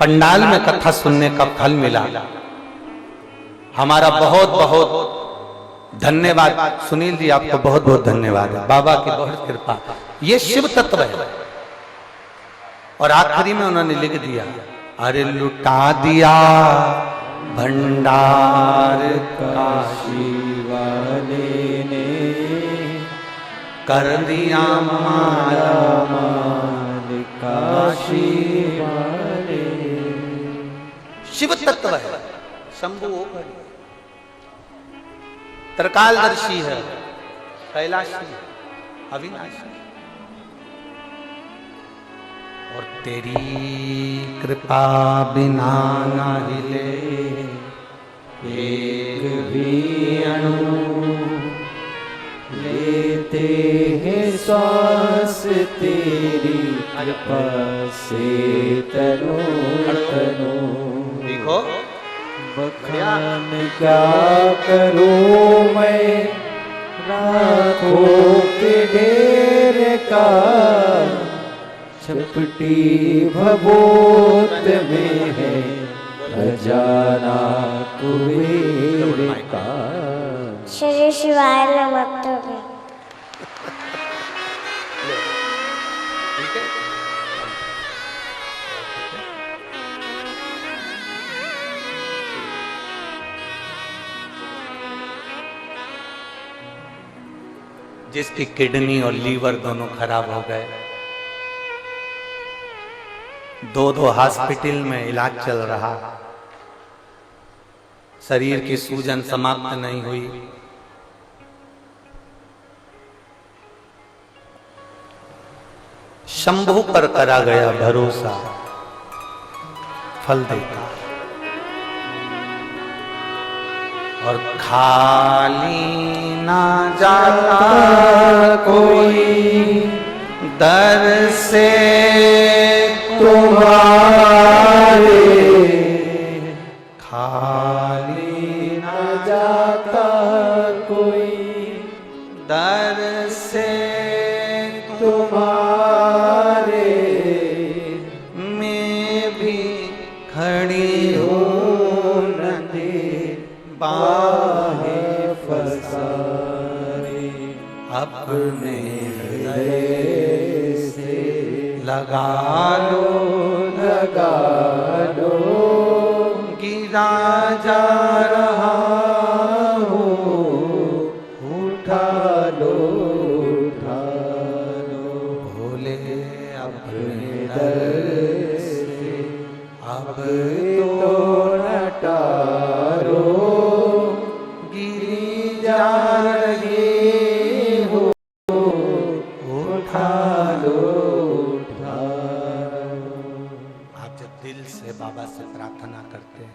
पंडाल में कथा सुनने का फल मिला। हमारा बहुत बहुत धन्यवाद सुनील जी, आपको बहुत बहुत धन्यवाद है। बाबा की बहुत कृपा। ये शिव तत्व है। और आखिरी में उन्होंने लिख दिया, अरे लुटा दिया भंडार काशी वाले ने, कर दिया मारा माल काशी वाले। शिव तत्व है, शंभु त्रिकालदर्शी है, कैलाशी है, अविनाशी। और तेरी कृपा बिना ना हिले एक भी अणु, लेते हैं श्वास तेरी कृपा से तनो तनो। देखो बखान क्या करूं मैं राखों के ढेर का, छपटी भभूत में है खजाना कुबेर का। श्री शिवाय नमः। जिसकी किडनी और लीवर दोनों खराब हो गए, दो हॉस्पिटल में इलाज चल रहा, शरीर की सूजन समाप्त नहीं हुई, शंभू पर करा गया भरोसा, फल देता। और खाली ना जाता कोई दर से तुम्हारे, खाली ना जाता कोई दर से तुम्हारे, मैं भी खड़ी हूँ नदी बाहें फसारे, अपने हृदय से लगा लो गिरा जा रहा हूँ, उठा लो भोले अपने दर से अब तो नटारो, गिरी जा रही हो, उठा लो। आप जब दिल से बाबा से प्रार्थना करते हैं,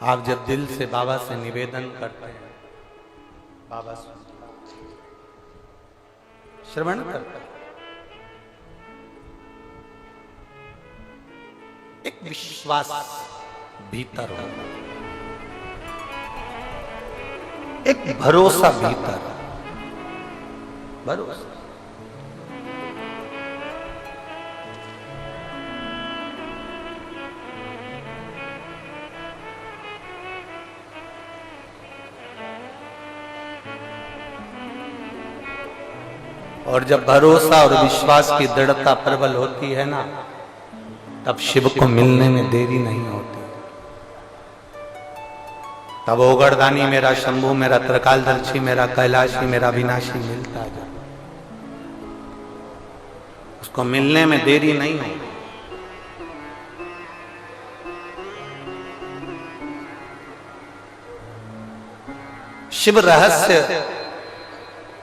आप जब दिल से बाबा से निवेदन करते हैं, बाबा श्रवण करते हैं। एक विश्वास भीतर हो, एक भरोसा भीतर, भरोसा। और जब भरोसा और विश्वास की दृढ़ता प्रबल होती है ना, तब शिव को मिलने में देरी नहीं होती। तब ओगरदानी मेरा शंभू, मेरा त्रिकालदर्शी, मेरा कैलाशी, मेरा विनाशी मिलता है। उसको मिलने में देरी नहीं होती। शिव रहस्य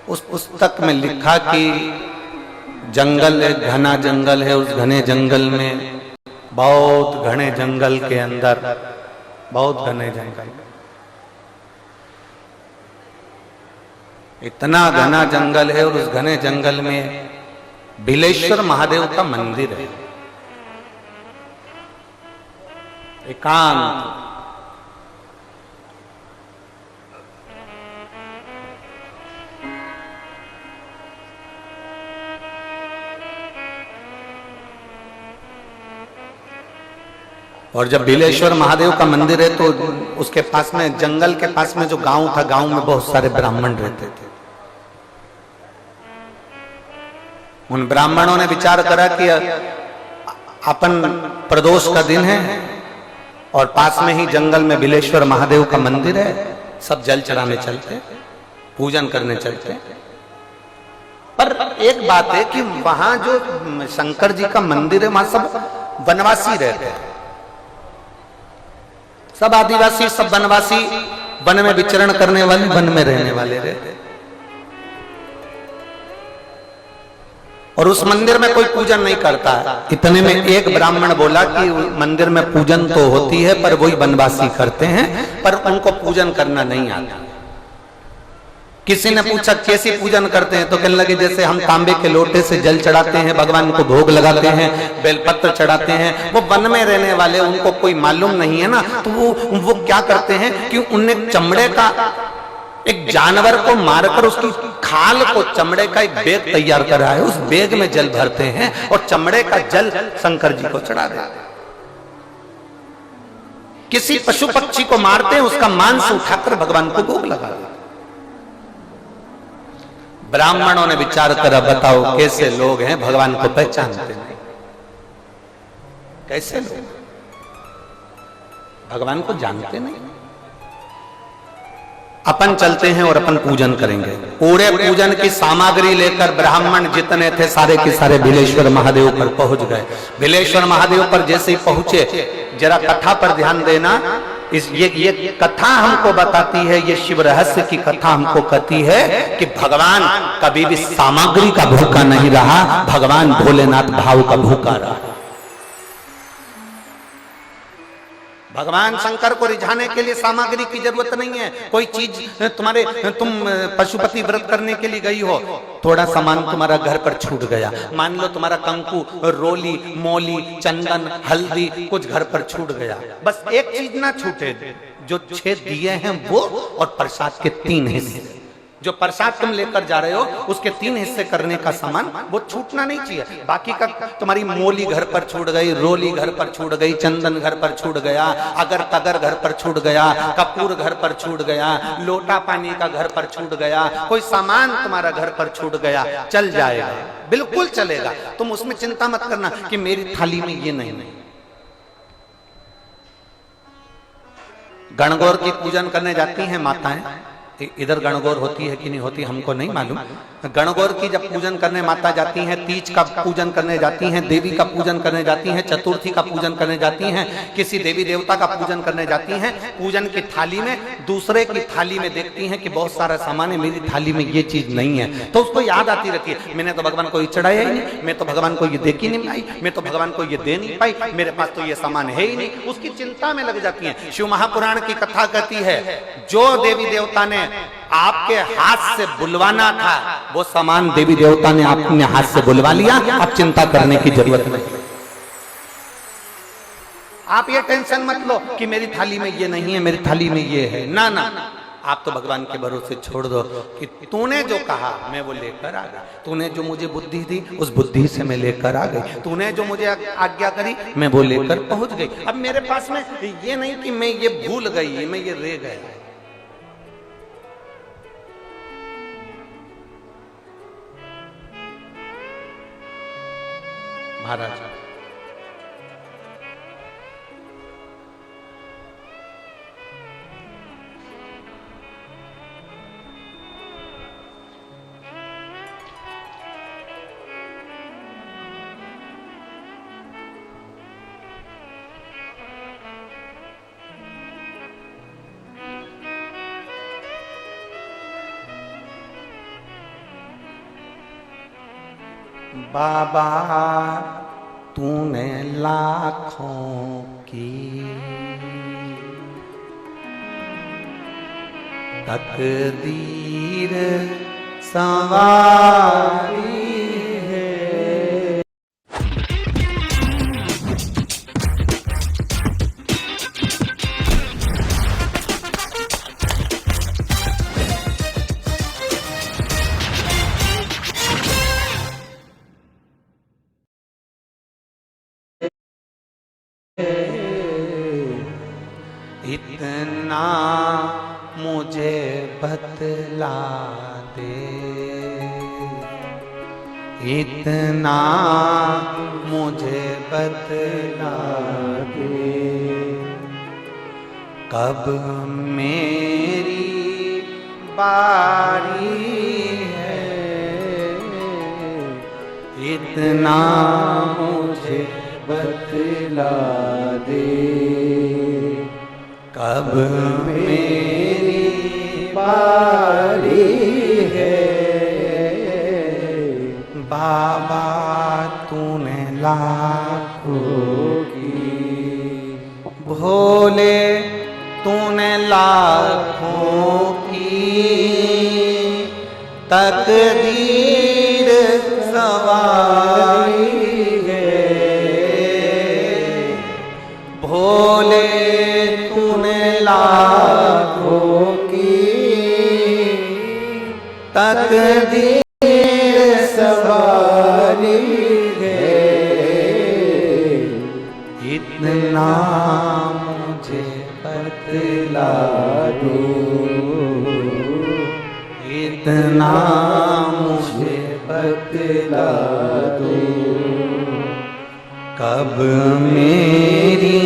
उस पुस्तक में लिखा कि जंगल एक घना जंगल है, उस घने जंगल में, बहुत घने जंगल के अंदर, बहुत घने जंगल, इतना घना जंगल है, और उस घने जंगल में बिलेश्वर महादेव का मंदिर है, एकांत। और जब बिलेश्वर महादेव का मंदिर है तो उसके पास में, जंगल के पास में जो गांव था, गांव में बहुत सारे ब्राह्मण रहते थे। उन ब्राह्मणों ने विचार करा कि अपन प्रदोष का दिन है और पास में ही जंगल में बिलेश्वर महादेव का मंदिर है, सब जल चढ़ाने चलते, पूजन करने चलते। पर एक बात है कि वहां जो शंकर जी का मंदिर है, वहां सब वनवासी रहते हैं, सब आदिवासी, सब वनवासी, वन में विचरण करने वाले, वन में रहने वाले रहते। और उस मंदिर में कोई पूजन नहीं करता है। इतने में एक ब्राह्मण बोला कि मंदिर में पूजन तो होती है पर वही वनवासी करते हैं, पर उनको पूजन करना नहीं आता। किसी ने पूछा कैसी पूजन करते हैं, तो कहने लगे जैसे हम तांबे के लोटे से जल चढ़ाते हैं, भगवान को भोग लगाते हैं, बेलपत्र चढ़ाते हैं। वो वन में रहने वाले, उनको कोई मालूम नहीं है ना, तो वो क्या करते हैं कि उनने चमड़े का एक जानवर को मारकर उसकी खाल को, चमड़े का एक बैग तैयार करा है, उस बैग में जल भरते हैं और चमड़े का जल शंकर जी को चढ़ा देते हैं। किसी पशु पक्षी को मारते हैं, उसका मांस उठाकर भगवान को भोग लगा देते। ब्राह्मणों ने विचार करा, बताओ कैसे लोग हैं, भगवान को पहचानते नहीं। कैसे लोग भगवान को जानते नहीं। अपन चलते हैं और अपन पूजन करेंगे। पूरे पूजन की सामग्री लेकर ब्राह्मण जितने थे सारे के सारे बिलेश्वर महादेव पर पहुंच गए। बिलेश्वर महादेव पर जैसे ही पहुंचे, जरा कथा पर ध्यान देना, ये कथा हमको बताती है, ये शिव रहस्य की कथा हमको कहती है कि भगवान कभी भी सामग्री का भूखा नहीं रहा, भगवान भोलेनाथ भाव का भूखा रहा। भगवान शंकर को रिझाने के लिए सामग्री की जरूरत नहीं है। कोई चीज तुम पशुपति व्रत करने के लिए गई हो, थोड़ा सामान तुम्हारा घर पर छूट गया, मान लो तुम्हारा कंकु, रोली, मौली, चंदन, हल्दी कुछ घर पर छूट गया, बस एक चीज ना छूटे, जो 6 दिए हैं वो और प्रसाद के 3 हिस्से। जो प्रसाद तुम लेकर जा रहे हो उसके 3 हिस्से करने का सामान वो छूटना नहीं चाहिए। बाकी का तुम्हारी मोली घर पर छूट गई, रोली घर पर छूट गई, चंदन घर पर छूट गया, अगर तगर घर पर छूट गया, कपूर घर पर छूट गया, लोटा पानी का घर पर छूट गया, कोई सामान तुम्हारा घर पर छूट गया, चल जाएगा, बिल्कुल चलेगा। तुम उसमें चिंता मत करना कि मेरी थाली में ये नहीं। गणगौर की पूजन करने जाती हैं माताएं, इधर गणगौर होती है कि नहीं होती हमको नहीं मालूम। गणगौर की जब पूजन करने माता जाती हैं, तीज का पूजन करने जाती हैं, देवी का पूजन करने जाती हैं, चतुर्थी का पूजन करने जाती हैं, किसी देवी देवता का पूजन करने जाती हैं, पूजन की थाली में दूसरे की थाली में देखती हैं कि बहुत सारा सामान है, मेरी थाली में ये चीज नहीं है, तो उसको याद आती रहती है, मैंने तो भगवान को ये चढ़ाया ही नहीं, मैं तो भगवान को ये दे ही नहीं पाई, मैं तो भगवान को ये दे नहीं पाई, मेरे पास तो ये सामान है ही नहीं, उसकी चिंता में लग जाती है। शिव महापुराण की कथा कहती है, जो देवी देवता ने आपके हाथ से बुलवाना था वो सामान देवी देवता ने अपने हाथ से बुलवा लिया, अब चिंता करने की जरूरत नहीं। आप ये टेंशन मत लो कि मेरी थाली में ये नहीं है, मेरी थाली में ये है, ना ना, आप तो भगवान के भरोसे छोड़ दो कि तूने जो कहा मैं वो लेकर आ गया, तूने जो मुझे बुद्धि दी उस बुद्धि से मैं लेकर आ गई, तूने जो मुझे आज्ञा करी मैं वो लेकर पहुंच गई। अब मेरे पास में ये नहीं कि मैं ये भूल गई, मैं ये रह गया। महाराज बाबा तूने लाखों की तकदीर संवारी है। इतना मुझे बतला दे, इतना मुझे बतला दे, कब मेरी बारी है, इतना मुझे बतला दे, कब मेरी बारी है। बाबा भोले तूने लाखों की तकदीर सवारी है, भोले तूने लाखों की तकदीर सवारी है, इतना मुझे बतला दो, इतना मुझे बतला दो, कब मेरी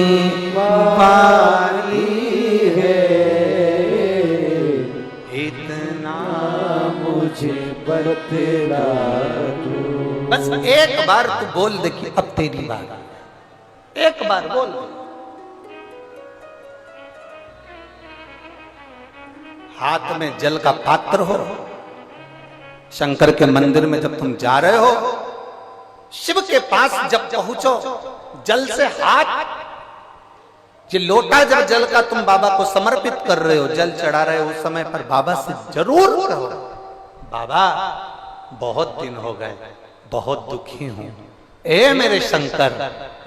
बारी है, इतना मुझे बतला दो। बस एक बार तू बोल दे कि अब तेरी बात, एक बार बोल दे। हाथ में जल का पात्र हो, शंकर के मंदिर में जब तुम जा रहे हो, शिव के पास जब पहुंचो, जल से हाथ, ये लोटा जब जल का तुम बाबा को समर्पित कर रहे हो, जल चढ़ा रहे हो, उस समय पर बाबा से जरूर कहो, बाबा बहुत दिन हो गए, बहुत दुखी हूं, ए मेरे शंकर,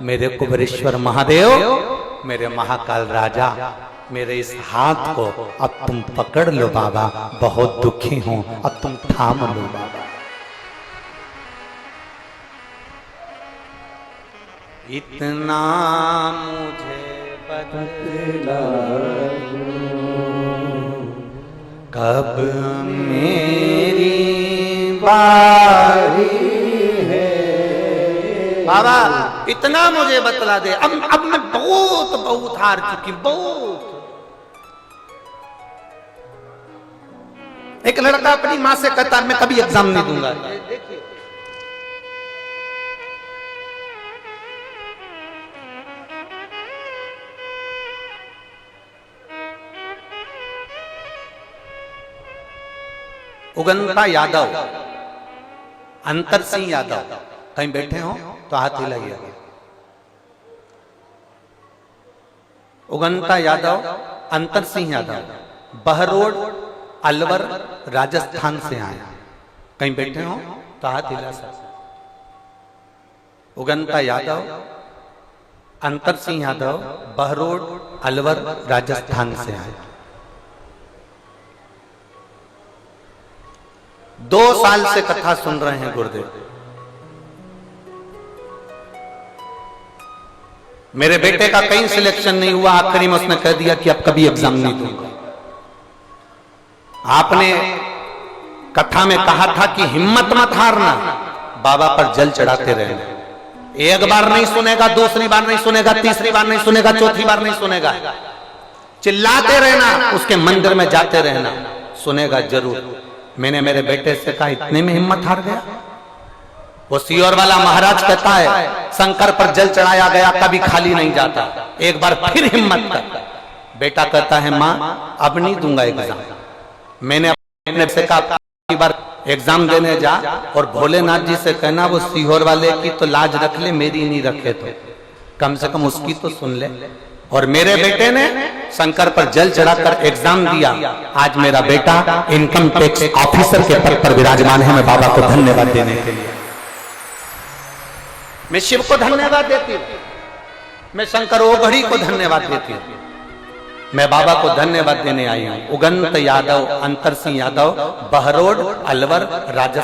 मेरे कुबेरेश्वर महादेव, मेरे महाकाल राजा, मेरे इस हाथ को अब तुम पकड़ लो बाबा, बहुत दुखी हूं, अब तुम थाम लो बाबा। इतना मुझे बतला दो, कब मेरी बारी है, बाबा इतना मुझे बतला दे, अब मैं बहुत हार चुकी, बहुत। एक लड़का अपनी माँ से कहता मैं कभी एग्जाम नहीं दूंगा, देखिए उगंता यादव, अंतर सिंह यादव, कहीं बैठे हो तो हाथ हिलाइए। उगंता यादव, अंतर सिंह यादव, बहरोड अलवर राजस्थान से आए, कहीं बैठे हो तो हाथ हिला सकते। उगंता यादव, अंतर सिंह यादव, बहरोड अलवर राजस्थान से आए, 2 साल से कथा सुन रहे हैं गुरुदेव। मेरे बेटे का कहीं सिलेक्शन नहीं हुआ, आखिरी में उसने कह दिया कि अब कभी एग्जाम नहीं दूंगा। आपने कथा में कहा था कि हिम्मत मत हारना, बाबा पर जल चढ़ाते रहना, एक बार नहीं सुनेगा, दूसरी बार नहीं सुनेगा, तीसरी बार नहीं सुनेगा, चौथी बार नहीं सुनेगा, चिल्लाते रहना, उसके मंदिर में जाते रहना, सुनेगा जरूर। मैंने मेरे बेटे से कहा इतने में हिम्मत हार गया। वो सीहोर वाला महाराज कहता है शंकर पर जल चढ़ाया गया कभी खाली नहीं जाता, एक बार फिर हिम्मत कर। बेटा कहता है माँ अब नहीं दूंगा एग्जाम। मैंने अपने से कहा एक बार एग्जाम देने जा और भोलेनाथ जी से कहना वो सीहोर वाले की तो लाज रख ले, मेरी नहीं रखे तो कम से कम उसकी तो सुन ले। और मेरे बेटे ने शंकर पर जल चढ़ाकर एग्जाम दिया, आज मेरा बेटा इनकम टैक्स ऑफिसर के पद पर विराजमान है। मैं बाबा को धन्यवाद देने के लिए, मैं शिव को धन्यवाद देती हूँ, मैं शंकर ओघड़ी को धन्यवाद देती हूँ, मैं बाबा को धन्यवाद देने आई हूँ। उगंत यादव, अंतर सिंह यादव, बहरोड अलवर राजस्थान।